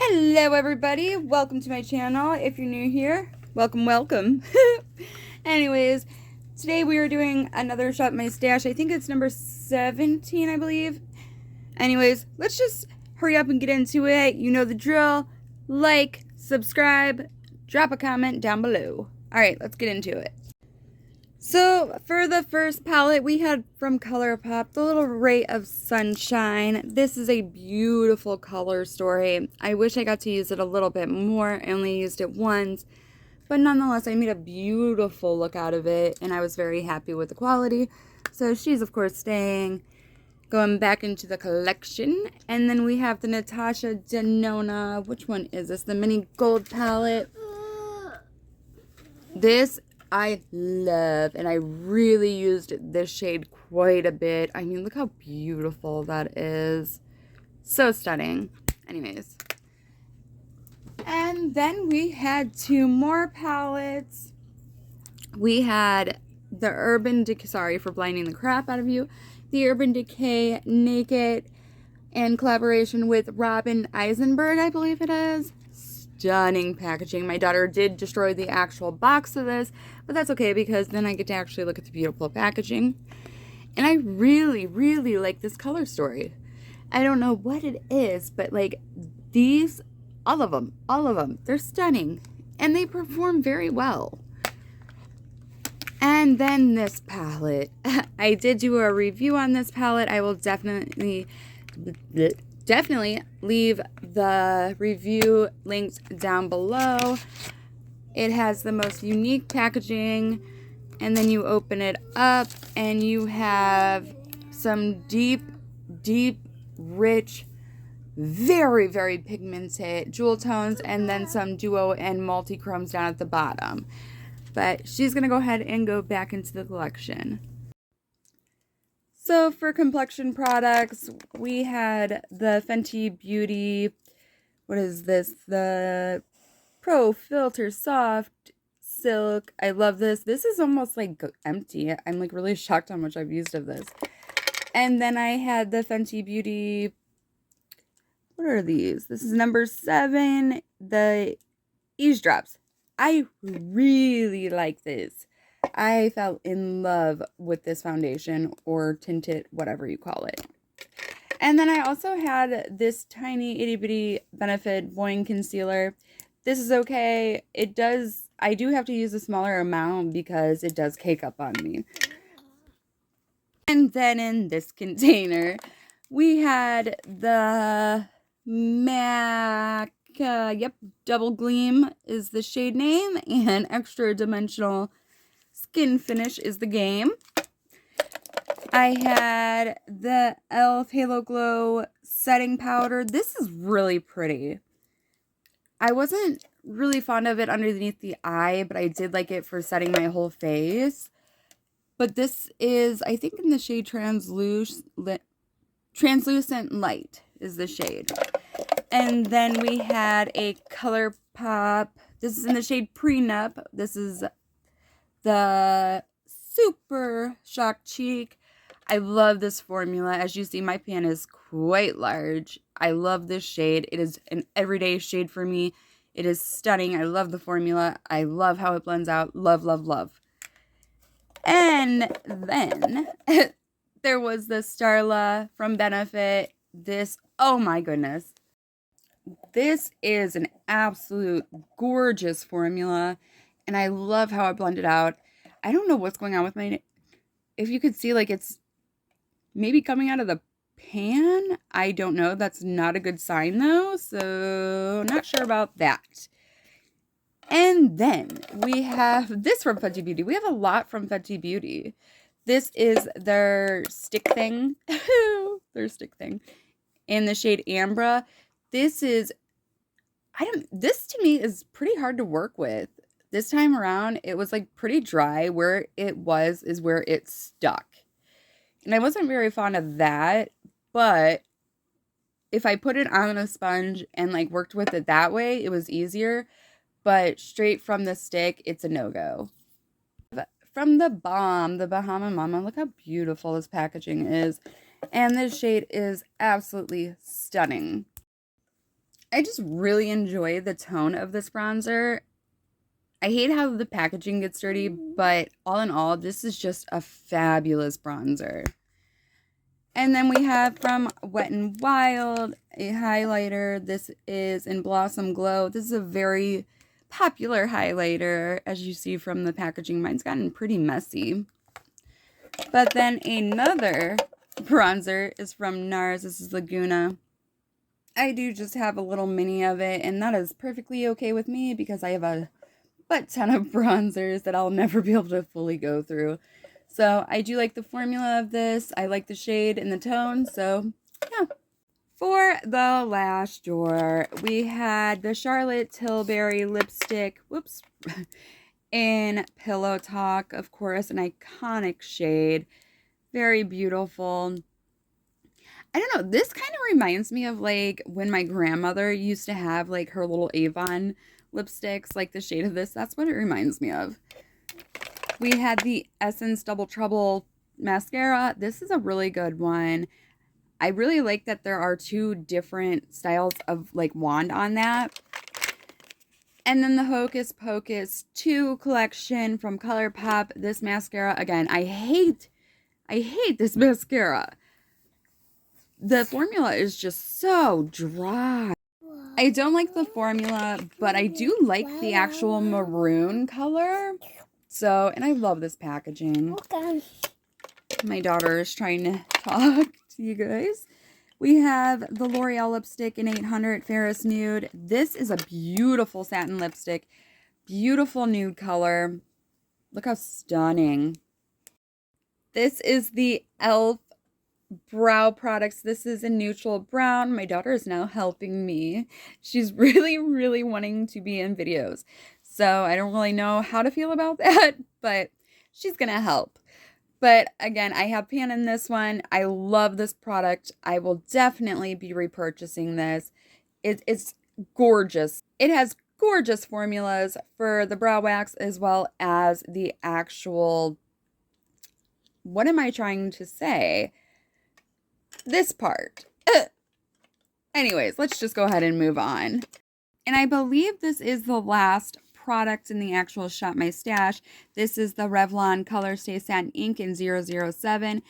Hello everybody, welcome to my channel. If you're new here, welcome. Anyways, today we are doing another Shop My Stash. I think it's number 17, I believe. Anyways, let's just hurry up and get into it. You know the drill. Like, subscribe, drop a comment down below. Alright, let's get into it. So, for the first palette, we had from ColourPop, the little Ray of Sunshine. This is a beautiful color story. I wish I got to use it a little bit more. I only used it once. But nonetheless, I made a beautiful look out of it, and I was very happy with the quality. So, she's, of course, staying, going back into the collection. And then we have the Natasha Denona. Which one is this? The Mini Gold palette. This I love, and I really used this shade quite a bit. I mean, look how beautiful that is. So stunning. Anyways. And then we had two more palettes. We had the Urban Decay, sorry for blinding the crap out of you, the Urban Decay Naked in collaboration with Robin Eisenberg, I believe it is. Stunning packaging. My daughter did destroy the actual box of this, but that's okay because then I get to actually look at the beautiful packaging. And I really, really like this color story. I don't know what it is, but like these, all of them, they're stunning and they perform very well. And then this palette. I did do a review on this palette. I will definitely leave the review linked down below. It has the most unique packaging, and then you open it up and you have some deep, rich, very, very pigmented jewel tones, and then some duo and multi-chromes down at the bottom. But she's going to go ahead and go back into the collection. So for complexion products, we had the Fenty Beauty, what is this? The Pro Filter Soft Silk. I love this. This is almost like empty. I'm like really shocked how much I've used of this. And then I had the Fenty Beauty, what are these? This is number 7, the Eavesdrops. I really like this. I fell in love with this foundation or tinted, whatever you call it. And then I also had this tiny itty bitty Benefit Boing Concealer. This is okay. I do have to use a smaller amount because it does cake up on me. And then in this container, we had the MAC, Double Gleam is the shade name, and Extra Dimensional Skin Finish is the game. I had the e.l.f. Halo Glow Setting Powder. This is really pretty. I wasn't really fond of it underneath the eye, but I did like it for setting my whole face. But this is, I think, in the shade Translucent Light is the shade. And then we had a ColourPop. This is in the shade Prenup. This is the Super Shock Cheek. I love this formula. As you see, my pan is quite large. I love this shade. It is an everyday shade for me. It is stunning. I love the formula. I love how it blends out. Love, love, love. And then there was the Starla from Benefit. This, oh my goodness. This is an absolute gorgeous formula. And I love how it blended out. I don't know what's going on with my, if you could see, like it's maybe coming out of the pan. I don't know. That's not a good sign though. So not sure about that. And then we have this from Fenty Beauty. We have a lot from Fenty Beauty. This is their stick thing. Their stick thing. In the shade Ambra. This is, this to me is pretty hard to work with. This time around, it was like pretty dry. Where it was is where it stuck. And I wasn't very fond of that. But if I put it on a sponge and like worked with it that way, it was easier. But straight from the stick, it's a no-go. From the Balm, the Bahama Mama, look how beautiful this packaging is. And this shade is absolutely stunning. I just really enjoy the tone of this bronzer. I hate how the packaging gets dirty, but all in all, this is just a fabulous bronzer. And then we have from Wet n Wild, a highlighter. This is in Blossom Glow. This is a very popular highlighter, as you see from the packaging. Mine's gotten pretty messy. But then another bronzer is from NARS. This is Laguna. I do just have a little mini of it, and that is perfectly okay with me because I have a butt ton of bronzers that I'll never be able to fully go through. So I do like the formula of this. I like the shade and the tone. So yeah. For the last drawer, we had the Charlotte Tilbury lipstick. Whoops. In Pillow Talk, of course, an iconic shade. Very beautiful. I don't know. This kind of reminds me of like when my grandmother used to have like her little Avon lipsticks, like the shade of this. That's what it reminds me of. We had the Essence Double Trouble mascara. This is a really good one. I really like that there are two different styles of like wand on that. And then the Hocus Pocus 2 collection from ColourPop. This mascara, again, I hate this mascara. The formula is just so dry. I don't like the formula, but I do like the actual maroon color. So, and I love this packaging. My daughter is trying to talk to you guys. We have the L'Oreal lipstick in 800 Ferris Nude. This is a beautiful satin lipstick. Beautiful nude color. Look how stunning. This is the e.l.f. brow products. This is a neutral brown. My daughter is now helping me. She's really wanting to be in videos. So I don't really know how to feel about that, but she's gonna help. But again, I have pan in this one. I love this product. I will definitely be repurchasing this. It's gorgeous. It has gorgeous formulas for the brow wax as well as the actual, what am I trying to say? This part. Anyways, let's just go ahead and move on. And I believe this is the last product in the actual Shop My Stash. This is the Revlon Color Stay Satin Ink in 007.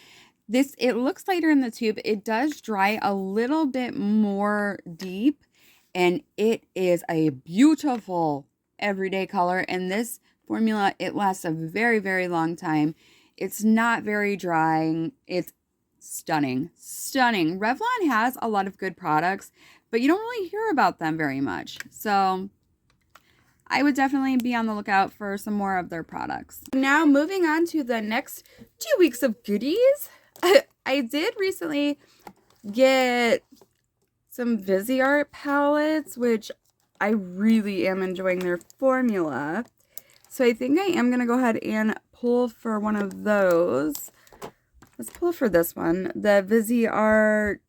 This, it looks lighter in the tube. It does dry a little bit more deep, and it is a beautiful everyday color. And this formula, it lasts a very long time. It's not very drying. It's stunning. Revlon has a lot of good products, but you don't really hear about them very much. So I would definitely be on the lookout for some more of their products. Now moving on to the next 2 weeks of goodies. I did recently get some Viseart palettes, which I really am enjoying their formula. So I think I am going to go ahead and pull for one of those. Let's pull for this one. The Viseart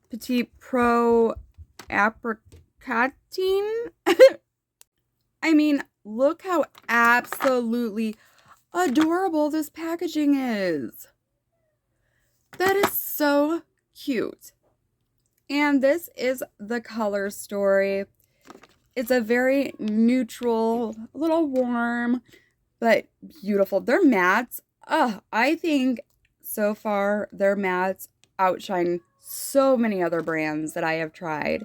Petite Pro Apricotine. I mean, look how absolutely adorable this packaging is. That is so cute. And this is the color story. It's a very neutral, a little warm, but beautiful. Their mattes, I think so far their mattes outshine so many other brands that I have tried.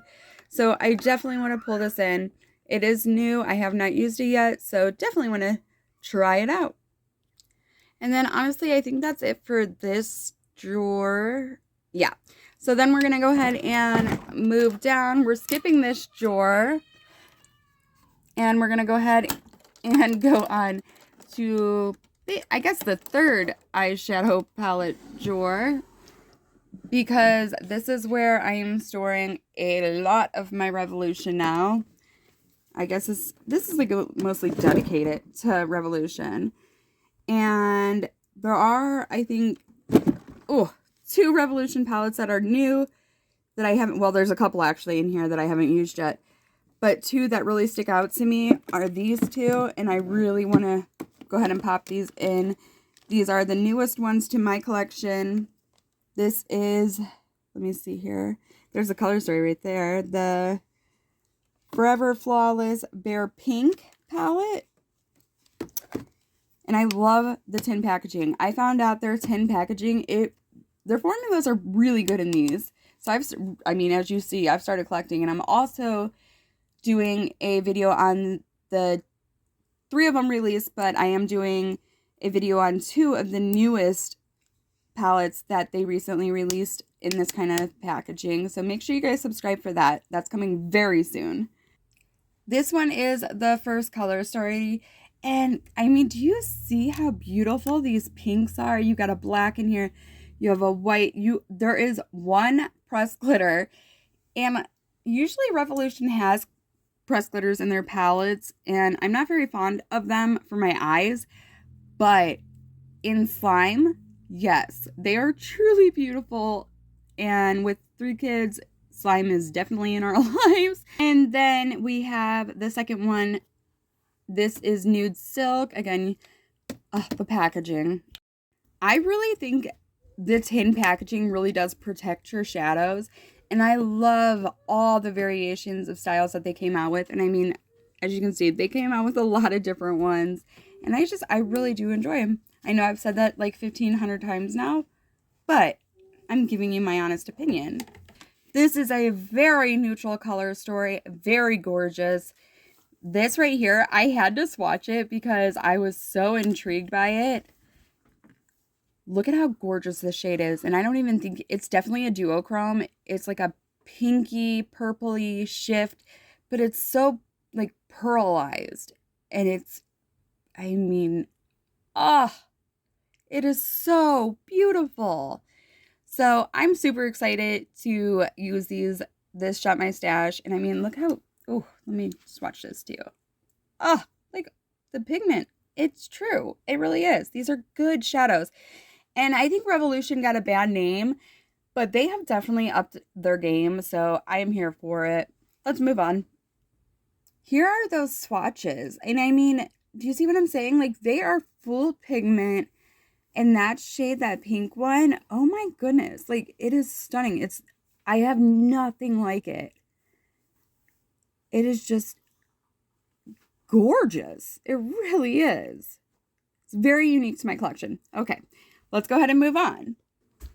So I definitely want to pull this in. It is new. I have not used it yet, so definitely want to try it out. And then honestly, I think that's it for this drawer. Yeah. So then we're going to go ahead and move down. We're skipping this drawer. And we're going to go ahead and go on to, I guess, the third eyeshadow palette drawer. Because this is where I am storing a lot of my Revolution now. I guess this is like mostly dedicated to Revolution. And there are, I think, 2 Revolution palettes that are new that I haven't, well, there's a couple actually in here that I haven't used yet. But 2 that really stick out to me are these 2, and I really want to go ahead and pop these in. These are the newest ones to my collection. This is, let me see here. There's a color story right there. The Forever Flawless Bare Pink palette. And I love the tin packaging. I found out their tin packaging, their formulas are really good in these. So as you see, I've started collecting, and I'm also doing a video on the 3 of them released, but I am doing a video on 2 of the newest palettes that they recently released in this kind of packaging. So make sure you guys subscribe for that. That's coming very soon. This one is the first color story. And I mean, do you see how beautiful these pinks are? You got a black in here. You have a white. There is one pressed glitter. And usually Revolution has pressed glitters in their palettes. And I'm not very fond of them for my eyes. But in slime, yes, they are truly beautiful. And with 3 kids, slime is definitely in our lives. And then we have the second one. This is Nude Silk. Again, the packaging. I really think the tin packaging really does protect your shadows. And I love all the variations of styles that they came out with. And I mean, as you can see, they came out with a lot of different ones. And I really do enjoy them. I know I've said that like 1,500 times now, but I'm giving you my honest opinion. This is a very neutral color story, very gorgeous. This right here, I had to swatch it because I was so intrigued by it. Look at how gorgeous this shade is. And I don't even think, it's definitely a duochrome. It's like a pinky, purpley shift, but it's so like pearlized. And it is so beautiful. So I'm super excited to use this Shop My Stash. And I mean, look how, let me swatch this too. Like the pigment, it's true. It really is. These are good shadows. And I think Revolution got a bad name, but they have definitely upped their game. So I am here for it. Let's move on. Here are those swatches. And I mean, do you see what I'm saying? Like they are full pigment. And that shade, that pink one, oh my goodness. Like it is stunning. I have nothing like it. It is just gorgeous. It really is. It's very unique to my collection. Okay, let's go ahead and move on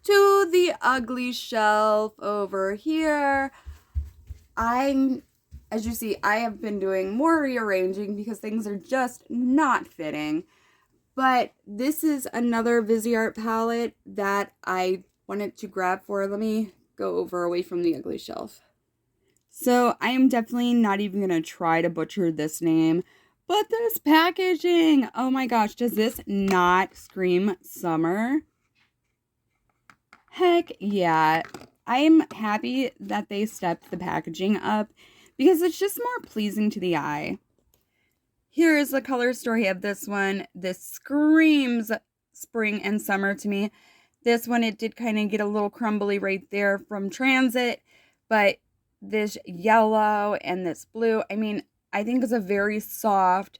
to the ugly shelf over here. As you see, I have been doing more rearranging because things are just not fitting. But this is another Viseart palette that I wanted to grab for. Let me go away from the ugly shelf. So I am definitely not even going to try to butcher this name. But this packaging, oh my gosh, does this not scream summer? Heck yeah. I am happy that they stepped the packaging up because it's just more pleasing to the eye. Here is the color story of this one. This screams spring and summer to me. This one, it did kind of get a little crumbly right there from transit, but this yellow and this blue, I mean, I think it's a very soft,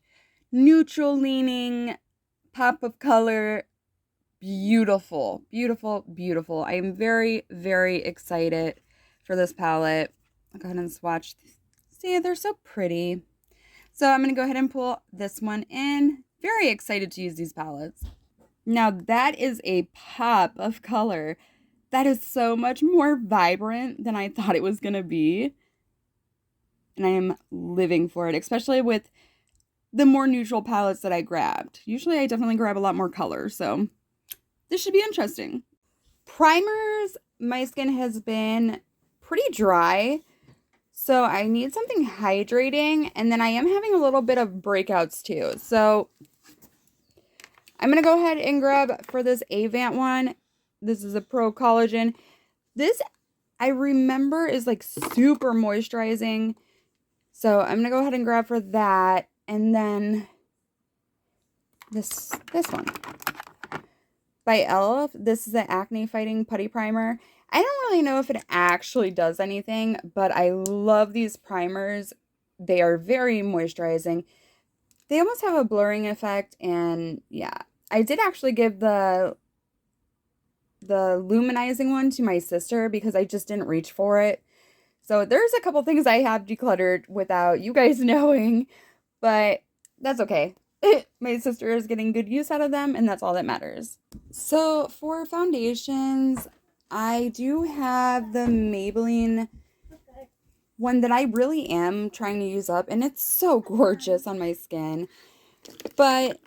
neutral leaning pop of color. Beautiful, beautiful, beautiful. I am very, very excited for this palette. I'll go ahead and swatch. See, they're so pretty. So I'm going to go ahead and pull this one in. Very excited to use these palettes. Now that is a pop of color. That is so much more vibrant than I thought it was going to be. And I am living for it, especially with the more neutral palettes that I grabbed. Usually I definitely grab a lot more color, so this should be interesting. Primers, my skin has been pretty dry, so I need something hydrating, and then I am having a little bit of breakouts too. So I'm going to go ahead and grab for this Avant one. This is a Pro Collagen. This, I remember, is like super moisturizing. So I'm going to go ahead and grab for that. And then this one. By e.l.f. This is the Acne Fighting Putty Primer. I don't really know if it actually does anything, but I love these primers. They are very moisturizing. They almost have a blurring effect, and yeah. I did actually give the luminizing one to my sister because I just didn't reach for it. So there's a couple things I have decluttered without you guys knowing, but that's okay. My sister is getting good use out of them, and that's all that matters. So for foundations, I do have the Maybelline one that I really am trying to use up, and it's so gorgeous on my skin. But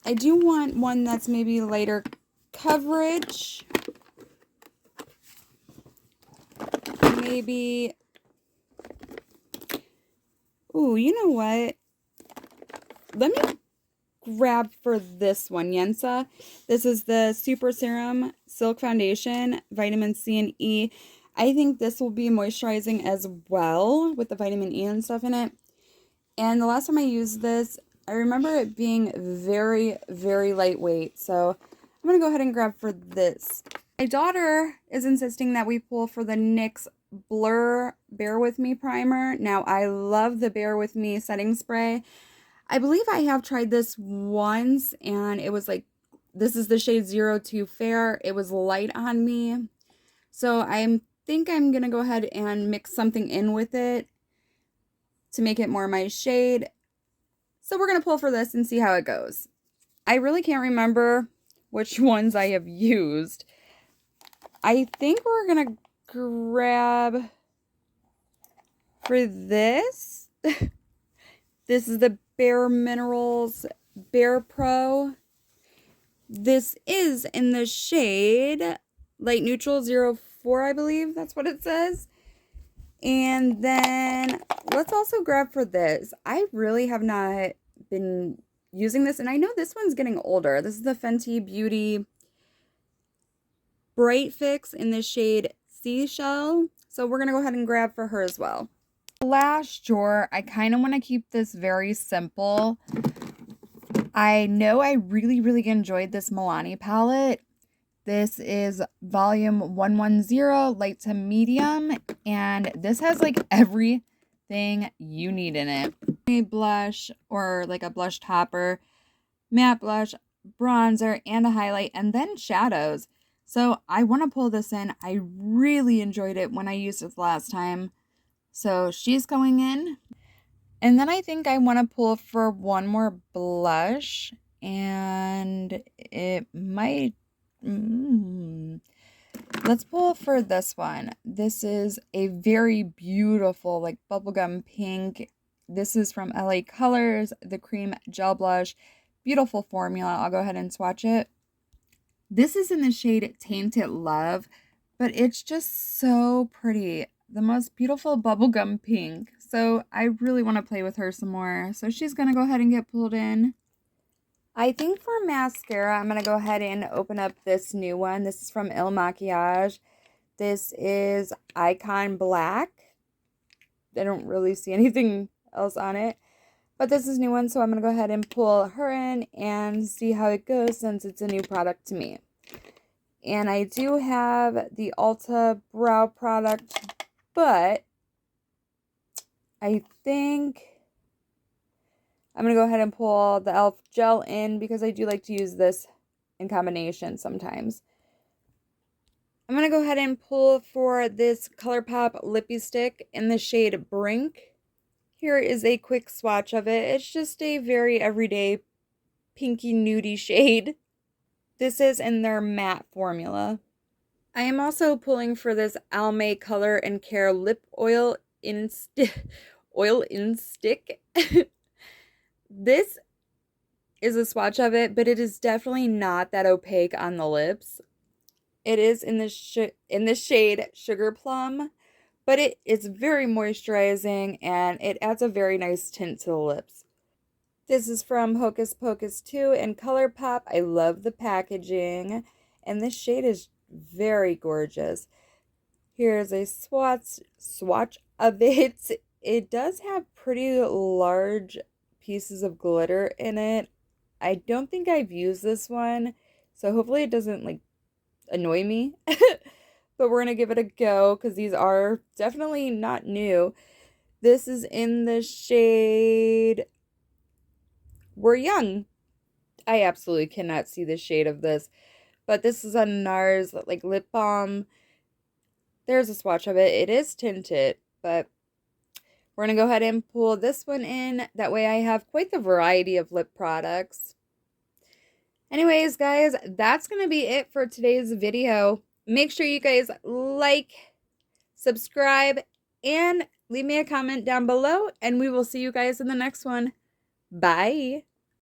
I do want one that's maybe lighter coverage. Maybe, ooh, you know what? Let me grab for this one, Yensa. This is the Super Serum Silk Foundation, Vitamin C and E. I think this will be moisturizing as well with the vitamin E and stuff in it. And the last time I used this, I remember it being very, very lightweight. So I'm going to go ahead and grab for this. My daughter is insisting that we pull for the NYX Blur Bear With Me primer. Now, I love the Bear With Me setting spray. I believe I have tried this once, and it was like, this is the shade 02 Fair. It was light on me. So I think I'm going to go ahead and mix something in with it to make it more my shade. So we're going to pull for this and see how it goes. I really can't remember which ones I have used. I think we're going to grab for this. This is the Bare Minerals Bare Pro. This is in the shade Light Neutral 04, I believe. That's what it says. And then let's also grab for this. I really have not been using this, and I know this one's getting older. This is the Fenty Beauty Bright Fix in the shade Seashell. So we're going to go ahead and grab for her as well. Last drawer, I kind of want to keep this very simple. I know I really, really enjoyed this Milani palette. This is volume 110, light to medium, and this has like everything you need in it. A blush or like a blush topper, matte blush, bronzer, and a highlight, and then shadows. So I want to pull this in. I really enjoyed it when I used it last time. So she's going in. And then I think I want to pull for one more blush, and it might... Let's pull for this one. This is a very beautiful, like bubblegum pink. This is from LA Colors, the Cream Gel Blush. Beautiful formula. I'll go ahead and swatch it. This is in the shade Tainted Love, but it's just so pretty. The most beautiful bubblegum pink. So I really want to play with her some more. So she's going to go ahead and get pulled in. I think for mascara, I'm going to go ahead and open up this new one. This is from Il Makiage. This is Icon Black. I don't really see anything else on it. But this is a new one, so I'm going to go ahead and pull her in and see how it goes since it's a new product to me. And I do have the Ulta Brow product, but I think I'm going to go ahead and pull the e.l.f. gel in because I do like to use this in combination sometimes. I'm going to go ahead and pull for this ColourPop Lippy Stick in the shade Brink. Here is a quick swatch of it. It's just a very everyday pinky nudie shade. This is in their matte formula. I am also pulling for this Almay Color and Care Lip Oil in Stick. This is a swatch of it, but it is definitely not that opaque on the lips. It is in the shade Sugar Plum, but it is very moisturizing and it adds a very nice tint to the lips. This is from Hocus Pocus 2 and ColourPop. I love the packaging, and this shade is very gorgeous. Here's a swatch of it. It does have pretty large pieces of glitter in it. I don't think I've used this one, so hopefully it doesn't like annoy me. But we're gonna give it a go because these are definitely not new. This is in the shade We're Young. I absolutely cannot see the shade of this, but this is a NARS like lip balm. there's a swatch of it. It is tinted, but we're going to go ahead and pull this one in. That way I have quite the variety of lip products. Anyways, guys, that's going to be it for today's video. Make sure you guys like, subscribe, and leave me a comment down below, and we will see you guys in the next one. Bye.